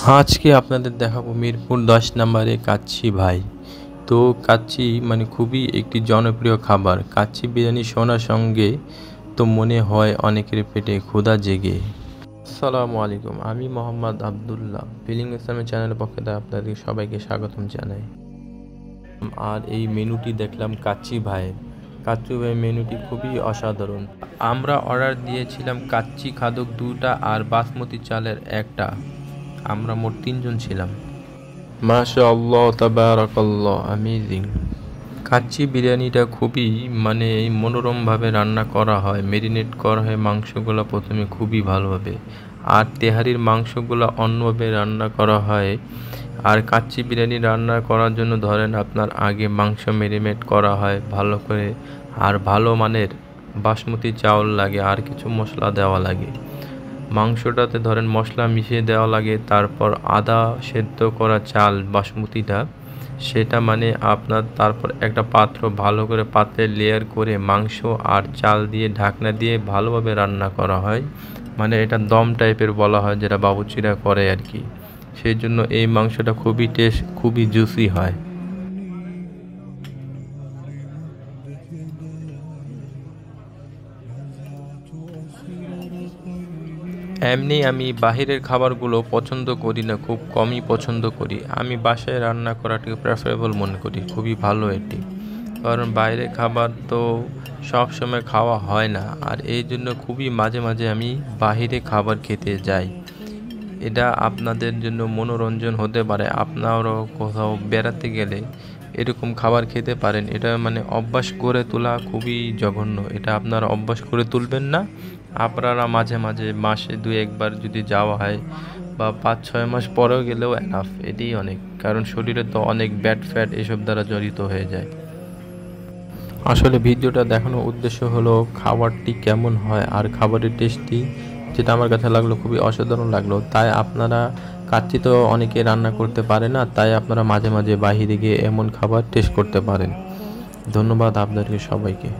আজকে আপনাদের দেখাবো মিরপুর 10 নম্বরে কাচ্চি ভাই। তো কাচ্চি মানে খুবই একটি জনপ্রিয় খাবার। কাচ্চি বিরিয়ানি শোনার সঙ্গে তো মনে হয় অনেকের পেটে ক্ষুধা জেগে। আসসালামু আলাইকুম, আমি মোহাম্মদ আবদুল্লাহ। ফিলিং ইসলামের চ্যানেলের পক্ষে আপনাদের সবাইকে স্বাগতম জানাই। আর এই মেনুটি দেখলাম কাচ্চি ভাইয়ের। কাচ্চি ভাই মেনুটি খুবই অসাধারণ। আমরা অর্ডার দিয়েছিলাম কাচ্চি খাদক 2টা আর বাসমতি চালের 1টা। আমরা মোট 3 জন ছিলাম। মাশাআল্লাহ তাবারাকাল্লাহ, অ্যামেজিং। কাচ্চি বিরিয়ানিটা খুবই মনোরমভাবে রান্না করা হয়। ম্যারিনেট করা হয় মাংসগুলো প্রথমে খুবই ভালোভাবে, আর তেহারির মাংসগুলো অন্যভাবে রান্না করা হয়। আর কাচ্চি বিরিয়ানি রান্না করার জন্য ধরেন আপনার আগে মাংস ম্যারিনেট করা হয় ভালো করে, আর ভালো মানের বাসমতি চাউল লাগে, আর কিছু মশলা দেওয়া লাগে। মাংসটাতে ধরেন মশলা মিশিয়ে দেওয়া লাগে, তারপর আদা সেদ্ধ করা চাল বাসমতিটা, সেটা আপনার তারপর একটা পাত্র ভালো করে পাত্রে লেয়ার করে মাংস আর চাল দিয়ে ঢাকনা দিয়ে ভালোভাবে রান্না করা হয়। এটা দম টাইপের বলা হয়, যেটা বাবুর্চিরা করে আর কি। সেই জন্য এই মাংসটা খুবই টেস্ট, খুবই জুসি হয়। এমনি আমি বাহিরের খাবারগুলো পছন্দ করি না, খুব কমই পছন্দ করি। আমি বাসায় রান্না করাটাকে প্রেফারেবল মনে করি, খুবই ভালো এটি। কারণ বাইরের খাবার তো সব সময় খাওয়া হয় না, আর এই জন্য খুবই মাঝে মাঝে আমি বাহিরে খাবার খেতে যাই। এটা আপনাদের জন্য মনোরঞ্জন হতে পারে। আপনারাও কোথাও বেড়াতে গেলে এরকম খাবার খেতে পারেন। এটা অভ্যাস করে তোলা খুবই জঘন্য। এটা আপনারা অভ্যাস করে তুলবেন না। আপনারা মাঝে মাঝে মাসে 2-1 বার যদি যাওয়া হয়, বা 5-6 মাস পরেও গেলেও এনাফ, এটাই অনেক। কারণ শরীরে তো অনেক ব্যাড ফ্যাট এসব দ্বারা জড়িত হয়ে যায়। আসলে ভিডিওটা দেখানোর উদ্দেশ্য হলো খাবারটি কেমন হয়, আর খাবারের টেস্টটি যেটা আমার কাছে লাগলো খুবই অসাধারণ লাগলো। তাই আপনারা কাচ্চি তো অনেকে রান্না করতে পারে না, তাই আপনারা মাঝে মাঝে বাহিরে গিয়ে এমন খাবার টেস্ট করতে পারেন। ধন্যবাদ আপনাদেরকে সবাইকে।